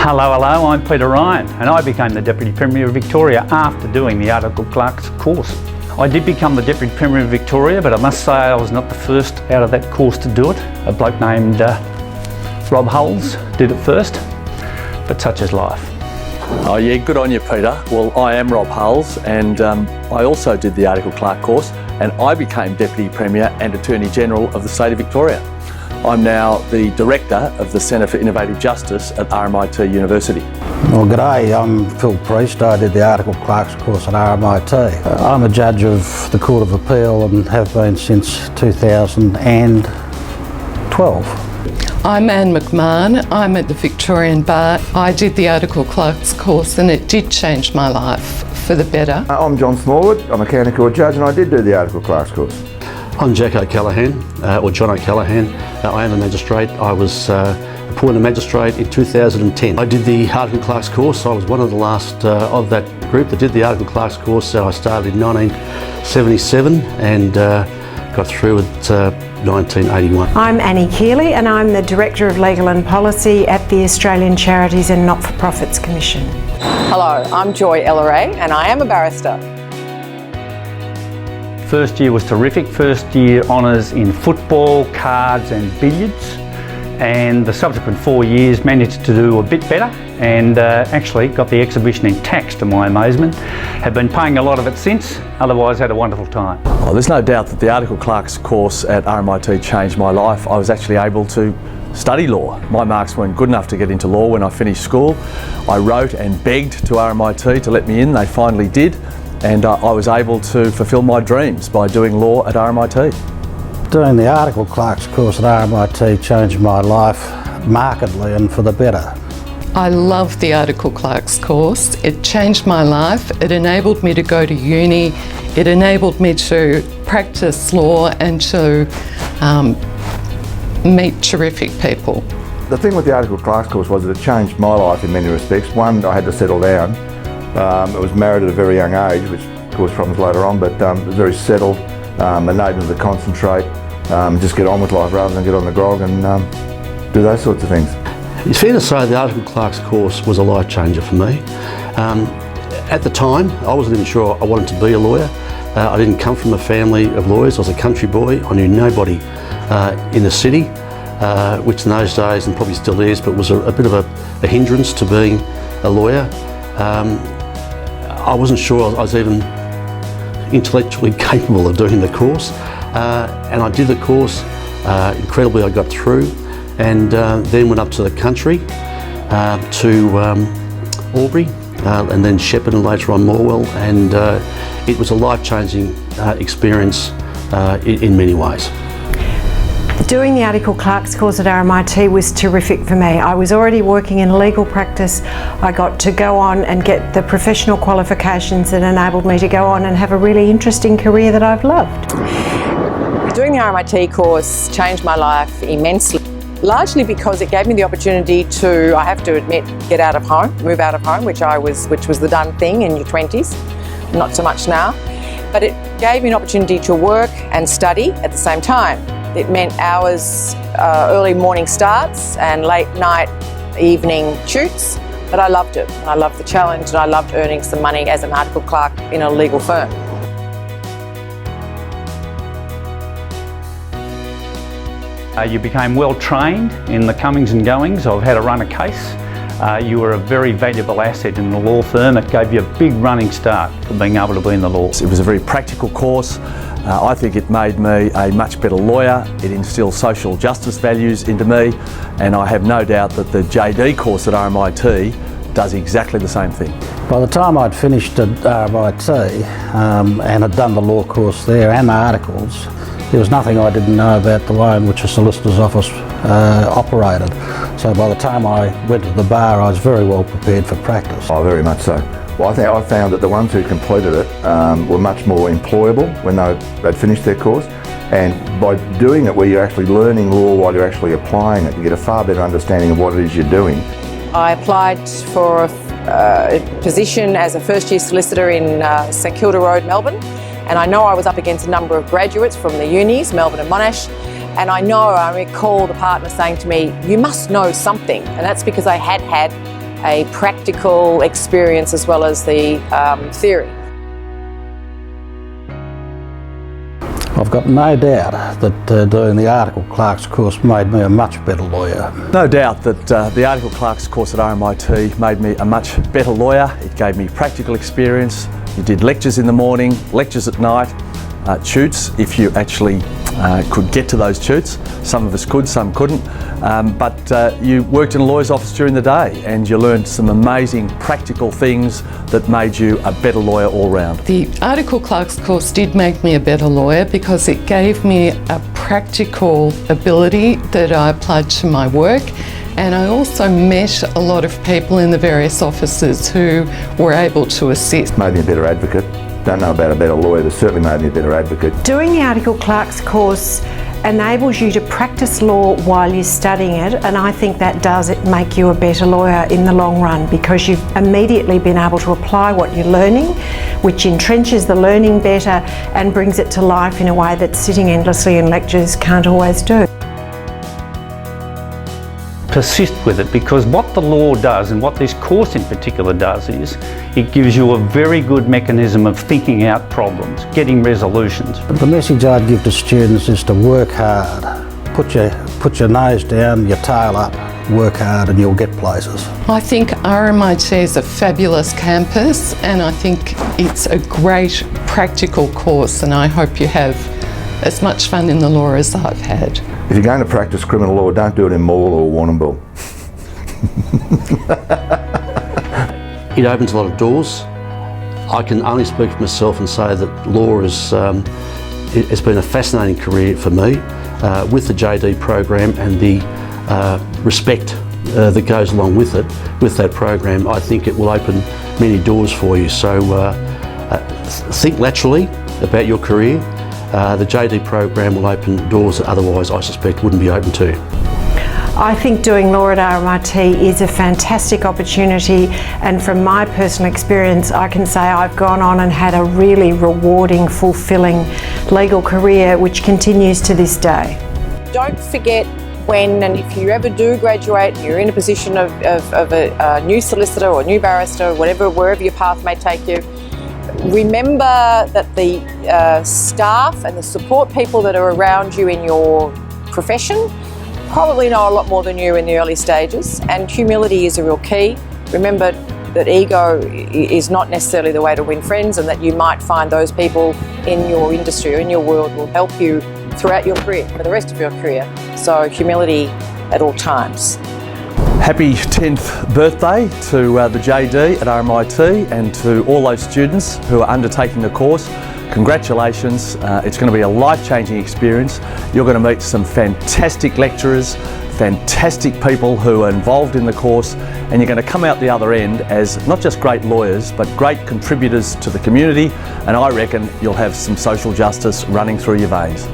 Hello, I'm Peter Ryan and I became the Deputy Premier of Victoria after doing the Articled Clerks Course. I did become the Deputy Premier of Victoria, but I must say I was not the first out of that course to do it. A bloke named Rob Hulls did it first, but such is life. Oh yeah, good on you, Peter. Well, I am Rob Hulls and I also did the Articled Clerk course and I became Deputy Premier and Attorney General of the State of Victoria. I'm now the Director of the Centre for Innovative Justice at RMIT University. Well, g'day, I'm Phil Priest. I did the Articled Clerks course at RMIT. I'm a judge of the Court of Appeal and have been since 2012. I'm Anne McMahon. I'm at the Victorian Bar. I did the Articled Clerks course and it did change my life for the better. I'm John Smallwood. I'm a County Court judge and I did do the Articled Clerks course. I'm Jack O'Callaghan, or John O'Callaghan. I am a magistrate. I was appointed magistrate in 2010. I did the Articled Clerks course. I was one of the last of that group that did the Articled Clerks course. So I started in 1977 and got through at 1981. I'm Annie Keeley and I'm the Director of Legal and Policy at the Australian Charities and Not-for-Profits Commission. Hello, I'm Joy Elleray and I am a barrister. First year was terrific. First year honours in football, cards and billiards, and the subsequent 4 years managed to do a bit better and actually got the exhibition in tax to my amazement. Have been paying a lot of it since, otherwise had a wonderful time. Oh, there's no doubt that the Articled Clerks course at RMIT changed my life. I was actually able to study law. My marks weren't good enough to get into law when I finished school. I wrote and begged to RMIT to let me in. They finally did. And I was able to fulfil my dreams by doing law at RMIT. Doing the Articled Clerks course at RMIT changed my life markedly and for the better. I love the Articled Clerks course. It changed my life. It enabled me to go to uni. It enabled me to practice law and to meet terrific people. The thing with the Articled Clerks course was that it changed my life in many respects. One, I had to settle down. I was married at a very young age, which caused problems later on, but was very settled, enabled me to concentrate, just get on with life rather than get on the grog and do those sorts of things. It's fair to say the Articled Clerks course was a life changer for me. At the time, I wasn't even sure I wanted to be a lawyer. I didn't come from a family of lawyers. I was a country boy. I knew nobody in the city, which in those days, and probably still is, but was a bit of a hindrance to being a lawyer. I wasn't sure I was even intellectually capable of doing the course, and I did the course. Incredibly, I got through, and then went up to the country, to Albury, and then Shepparton, and later on Morwell, and it was a life-changing experience in many ways. Doing the Articled Clerks course at RMIT was terrific for me. I was already working in legal practice. I got to go on and get the professional qualifications that enabled me to go on and have a really interesting career that I've loved. Doing the RMIT course changed my life immensely, largely because it gave me the opportunity to, I have to admit, get out of home, move out of home, which was the done thing in your 20s, not so much now. But it gave me an opportunity to work and study at the same time. It meant hours, early morning starts and late night evening shoots, but I loved it. I loved the challenge and I loved earning some money as an articled clerk in a legal firm. You became well trained in the comings and goings of how to run a case. You were a very valuable asset in the law firm. It gave you a big running start for being able to be in the law. It was a very practical course. I think it made me a much better lawyer. It instilled social justice values into me, and I have no doubt that the JD course at RMIT does exactly the same thing. By the time I'd finished at RMIT and had done the law course there and the articles, there was nothing I didn't know about the way in which a solicitor's office operated. So by the time I went to the bar, I was very well prepared for practice. Oh, very much so. Well, I think I found that the ones who completed it were much more employable when they'd finished their course, and by doing it where you're actually learning law while you're actually applying it, you get a far better understanding of what it is you're doing. I applied for a position as a first-year solicitor in St Kilda Road, Melbourne, and I know I was up against a number of graduates from the unis, Melbourne and Monash, and I recall the partner saying to me, "You must know something," and that's because I had a practical experience as well as the theory. I've got no doubt that doing the Articled Clerks course made me a much better lawyer. No doubt that the Articled Clerks course at RMIT made me a much better lawyer. It gave me practical experience. You did lectures in the morning, lectures at night, tutes if you actually could get to those tutes. Some of us could, some couldn't. But you worked in a lawyer's office during the day and you learned some amazing practical things that made you a better lawyer all round. The Articled Clerks course did make me a better lawyer because it gave me a practical ability that I applied to my work, and I also met a lot of people in the various offices who were able to assist. Made me a better advocate. Don't know about a better lawyer, but certainly made me a better advocate. Doing the Articled Clerks course enables you to practice law while you're studying it, and I think that does make you a better lawyer in the long run, because you've immediately been able to apply what you're learning, which entrenches the learning better and brings it to life in a way that sitting endlessly in lectures can't always do. Persist with it, because what the law does, and what this course in particular does, is it gives you a very good mechanism of thinking out problems, getting resolutions. The message I'd give to students is to work hard. Put your nose down, your tail up, work hard and you'll get places. I think RMIT is a fabulous campus, and I think it's a great practical course, and I hope you have as much fun in the law as I've had. If you're going to practice criminal law, don't do it in Maul or Warrnambool. It opens a lot of doors. I can only speak for myself and say that law is, it's been a fascinating career for me, with the JD program and the respect that goes along with it, with that program. I think it will open many doors for you. So think laterally about your career. The JD program will open doors that otherwise I suspect wouldn't be open to. I think doing law at RMIT is a fantastic opportunity, and from my personal experience I can say I've gone on and had a really rewarding, fulfilling legal career which continues to this day. Don't forget when, and if you ever do graduate and you're in a position of a new solicitor or new barrister, wherever your path may take you, remember that the staff and the support people that are around you in your profession probably know a lot more than you in the early stages, and humility is a real key. Remember that ego is not necessarily the way to win friends, and that you might find those people in your industry or in your world will help you throughout your career, for the rest of your career. So humility at all times. Happy 10th birthday to the JD at RMIT and to all those students who are undertaking the course. Congratulations, it's going to be a life-changing experience. You're going to meet some fantastic lecturers, fantastic people who are involved in the course, and you're going to come out the other end as not just great lawyers but great contributors to the community, and I reckon you'll have some social justice running through your veins.